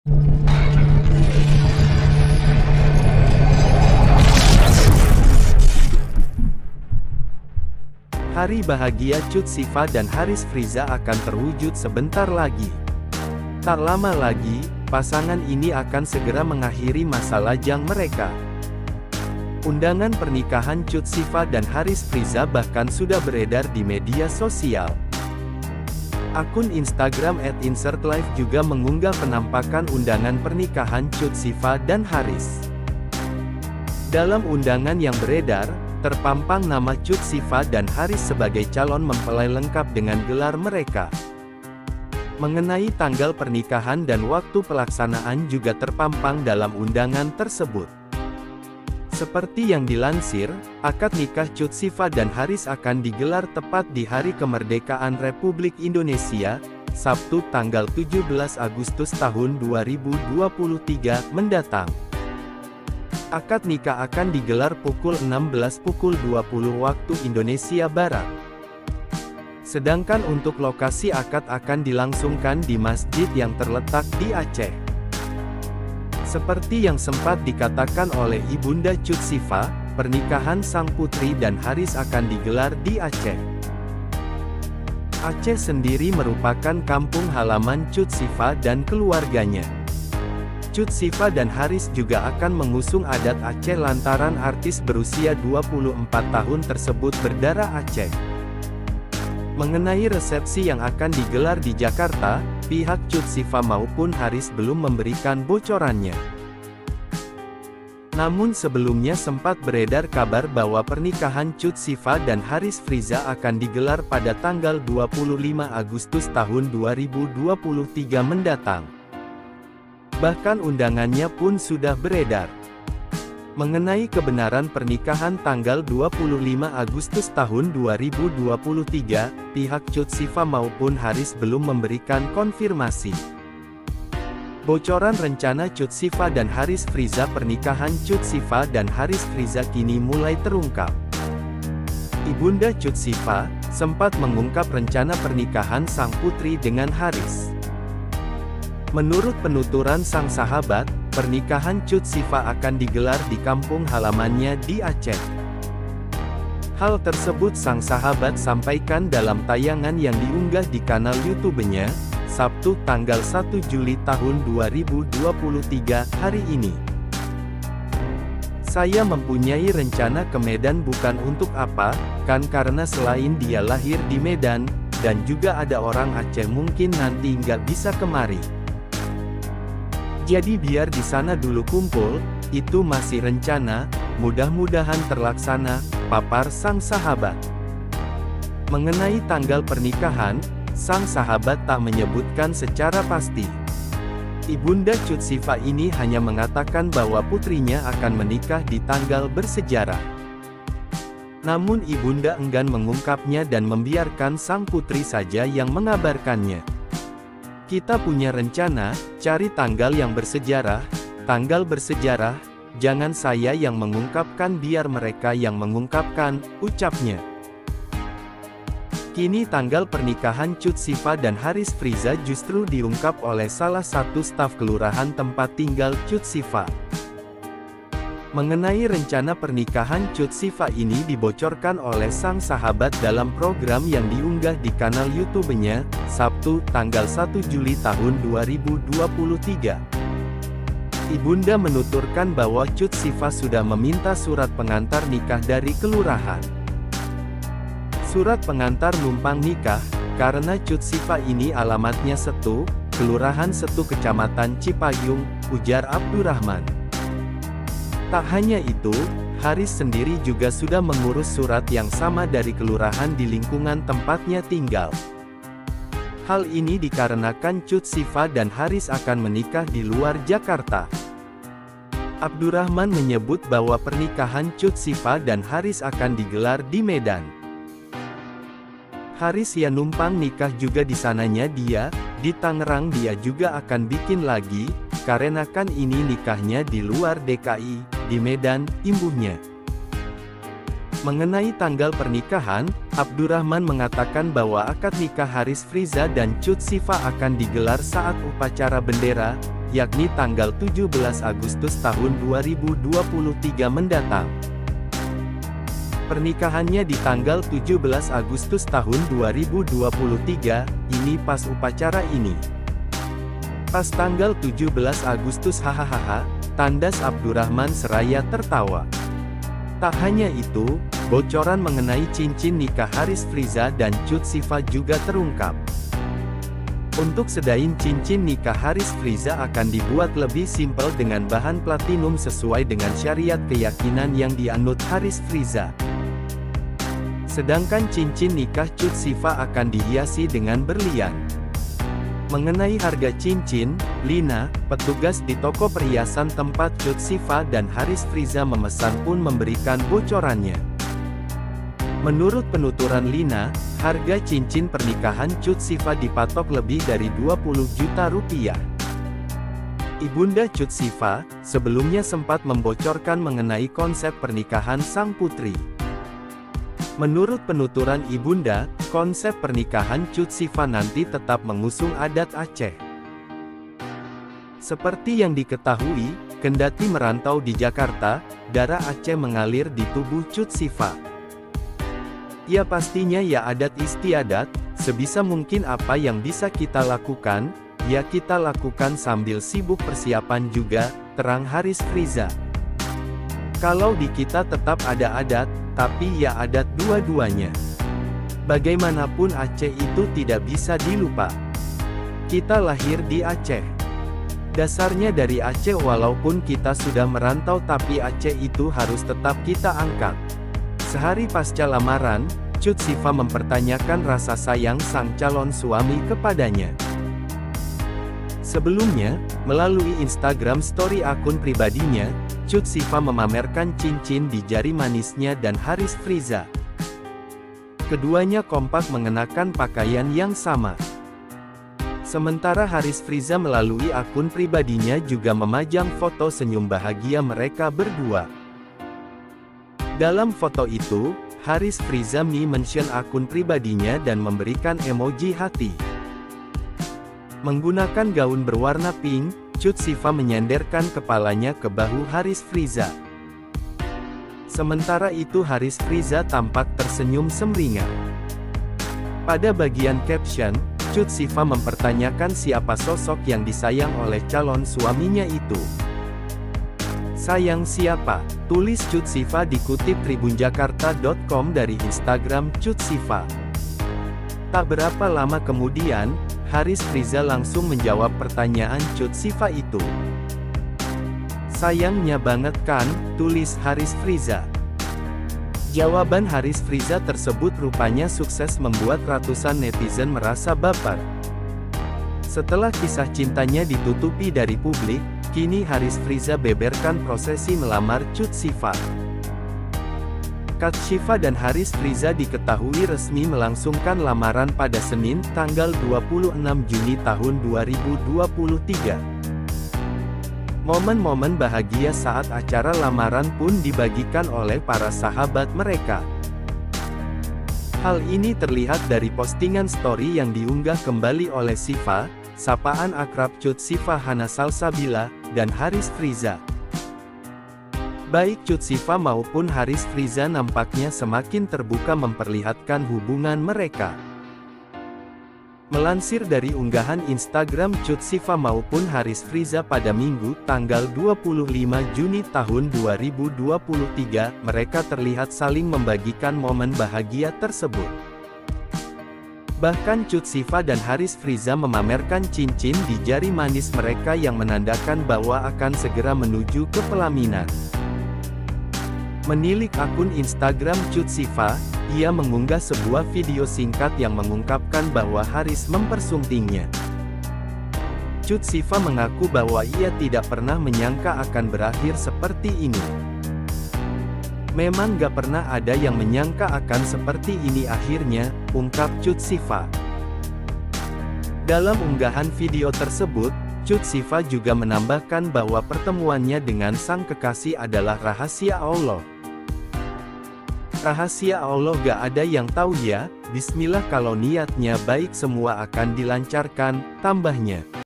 Hari bahagia Cut Siva dan Haris Friza akan terwujud sebentar lagi. Tak lama lagi, pasangan ini akan segera mengakhiri masa lajang mereka. Undangan pernikahan Cut Siva dan Haris Friza bahkan sudah beredar di media sosial. Akun Instagram @insertlife juga mengunggah penampakan undangan pernikahan Cut Siva dan Haris. Dalam undangan yang beredar, terpampang nama Cut Siva dan Haris sebagai calon mempelai lengkap dengan gelar mereka. Mengenai tanggal pernikahan dan waktu pelaksanaan juga terpampang dalam undangan tersebut. Seperti yang dilansir, akad nikah Cut Siva dan Haris akan digelar tepat di Hari Kemerdekaan Republik Indonesia, Sabtu tanggal 17 Agustus tahun 2023 mendatang. Akad nikah akan digelar pukul 16.20 waktu Indonesia Barat. Sedangkan untuk lokasi akad akan dilangsungkan di masjid yang terletak di Aceh. Seperti yang sempat dikatakan oleh Ibunda Cut Siva, pernikahan sang putri dan Haris akan digelar di Aceh. Aceh sendiri merupakan kampung halaman Cut Siva dan keluarganya. Cut Siva dan Haris juga akan mengusung adat Aceh lantaran artis berusia 24 tahun tersebut berdarah Aceh. Mengenai resepsi yang akan digelar di Jakarta, pihak Cut Siva maupun Haris belum memberikan bocorannya. Namun sebelumnya sempat beredar kabar bahwa pernikahan Cut Siva dan Haris Friza akan digelar pada tanggal 25 Agustus tahun 2023 mendatang. Bahkan undangannya pun sudah beredar. Mengenai kebenaran pernikahan tanggal 25 Agustus tahun 2023, pihak Cut Siva maupun Haris belum memberikan konfirmasi. Bocoran rencana Cut Siva dan Haris Friza. Pernikahan Cut Siva dan Haris Friza kini mulai terungkap. Ibunda Cut Siva sempat mengungkap rencana pernikahan sang putri dengan Haris. Menurut penuturan sang sahabat, pernikahan Cut Siva akan digelar di kampung halamannya di Aceh. Hal tersebut sang sahabat sampaikan dalam tayangan yang diunggah di kanal YouTube-nya, Sabtu tanggal 1 Juli tahun 2023, hari ini. Saya mempunyai rencana ke Medan bukan untuk apa, kan karena selain dia lahir di Medan, dan juga ada orang Aceh mungkin nanti nggak bisa kemari. Jadi biar di sana dulu kumpul, itu masih rencana, mudah-mudahan terlaksana, papar sang sahabat. Mengenai tanggal pernikahan, sang sahabat tak menyebutkan secara pasti. Ibunda Cut Siva ini hanya mengatakan bahwa putrinya akan menikah di tanggal bersejarah. Namun ibunda enggan mengungkapnya dan membiarkan sang putri saja yang mengabarkannya. Kita punya rencana, cari tanggal yang bersejarah, tanggal bersejarah, jangan saya yang mengungkapkan biar mereka yang mengungkapkan, ucapnya. Kini tanggal pernikahan Cut Siva dan Haris Friza justru diungkap oleh salah satu staf kelurahan tempat tinggal Cut Siva. Mengenai rencana pernikahan Cut Siva ini dibocorkan oleh sang sahabat dalam program yang diunggah di kanal YouTube-nya, Sabtu tanggal 1 Juli tahun 2023. Ibunda menuturkan bahwa Cut Siva sudah meminta surat pengantar nikah dari kelurahan. Surat pengantar numpang nikah, karena Cut Siva ini alamatnya Setu, Kelurahan Setu Kecamatan Cipayung, ujar Abdurrahman. Tak hanya itu, Haris sendiri juga sudah mengurus surat yang sama dari kelurahan di lingkungan tempatnya tinggal. Hal ini dikarenakan Cut Siva dan Haris akan menikah di luar Jakarta. Abdurrahman menyebut bahwa pernikahan Cut Siva dan Haris akan digelar di Medan. Haris ya numpang nikah juga di sananya dia, di Tangerang dia juga akan bikin lagi, karena kan ini nikahnya di luar DKI, di Medan, imbuhnya. Mengenai tanggal pernikahan, Abdurrahman mengatakan bahwa akad nikah Haris Friza dan Cut Siva akan digelar saat upacara bendera, yakni tanggal 17 Agustus tahun 2023 mendatang. Pernikahannya di tanggal 17 Agustus tahun 2023, ini pas upacara ini. Pas tanggal 17 Agustus hahaha, tandas Abdurrahman seraya tertawa. Tak hanya itu, bocoran mengenai cincin nikah Haris Friza dan Cut Sifa juga terungkap. Untuk sedain cincin nikah Haris Friza akan dibuat lebih simpel dengan bahan platinum sesuai dengan syariat keyakinan yang dianut Haris Friza. Sedangkan cincin nikah Cut Sifa akan dihiasi dengan berlian. Mengenai harga cincin, Lina, petugas di toko perhiasan tempat Cut Sifa dan Haris Friza memesan pun memberikan bocorannya. Menurut penuturan Lina, harga cincin pernikahan Cut Sifa dipatok lebih dari 20 juta rupiah. Ibunda Cut Sifa, sebelumnya sempat membocorkan mengenai konsep pernikahan sang putri. Menurut penuturan ibunda, konsep pernikahan Cut Sifa nanti tetap mengusung adat Aceh. Seperti yang diketahui, kendati merantau di Jakarta, darah Aceh mengalir di tubuh Cut Sifa. Ya pastinya ya adat istiadat, sebisa mungkin apa yang bisa kita lakukan, ya kita lakukan sambil sibuk persiapan juga, terang Haris Friza. Kalau di kita tetap ada adat, tapi ya adat dua-duanya. Bagaimanapun Aceh itu tidak bisa dilupa. Kita lahir di Aceh. Dasarnya dari Aceh walaupun kita sudah merantau tapi Aceh itu harus tetap kita angkat. Sehari pasca lamaran, Cut Sifa mempertanyakan rasa sayang sang calon suami kepadanya. Sebelumnya, melalui Instagram story akun pribadinya, Cut Sifa memamerkan cincin di jari manisnya dan Haris Friza. Keduanya kompak mengenakan pakaian yang sama. Sementara Haris Friza melalui akun pribadinya juga memajang foto senyum bahagia mereka berdua. Dalam foto itu, Haris Friza mention akun pribadinya dan memberikan emoji hati. Menggunakan gaun berwarna pink, Cut Sifa menyandarkan kepalanya ke bahu Haris Friza. Sementara itu Haris Friza tampak tersenyum sumringah. Pada bagian caption, Cut Sifa mempertanyakan siapa sosok yang disayang oleh calon suaminya itu. Sayang siapa? Tulis Cut Sifa dikutip tribunjakarta.com dari Instagram Cut Sifa. Tak berapa lama kemudian, Haris Friza langsung menjawab pertanyaan Cut Sifa itu. Sayangnya banget kan, tulis Haris Friza. Jawaban Haris Friza tersebut rupanya sukses membuat ratusan netizen merasa baper. Setelah kisah cintanya ditutupi dari publik, kini Haris Friza beberkan prosesi melamar Cut Sifa. Cut Sifa dan Haris Friza diketahui resmi melangsungkan lamaran pada Senin, tanggal 26 Juni tahun 2023. Momen-momen bahagia saat acara lamaran pun dibagikan oleh para sahabat mereka. Hal ini terlihat dari postingan story yang diunggah kembali oleh Sifa, sapaan akrab Cut Sifa Hana Salsabila, dan Haris Friza. Baik Cut Sifa maupun Haris Friza nampaknya semakin terbuka memperlihatkan hubungan mereka. Melansir dari unggahan Instagram Cut Sifa maupun Haris Friza pada Minggu, tanggal 25 Juni tahun 2023, mereka terlihat saling membagikan momen bahagia tersebut. Bahkan Cut Sifa dan Haris Friza memamerkan cincin di jari manis mereka yang menandakan bahwa akan segera menuju ke pelaminan. Menilik akun Instagram Cut Sifa, ia mengunggah sebuah video singkat yang mengungkapkan bahwa Haris mempersuntingnya. Cut Sifa mengaku bahwa ia tidak pernah menyangka akan berakhir seperti ini. Memang gak pernah ada yang menyangka akan seperti ini akhirnya, ungkap Cut Sifa. Dalam unggahan video tersebut, Cut Sifa juga menambahkan bahwa pertemuannya dengan sang kekasih adalah rahasia Allah. Rahasia Allah gak ada yang tahu ya, bismillah kalau niatnya baik semua akan dilancarkan, tambahnya.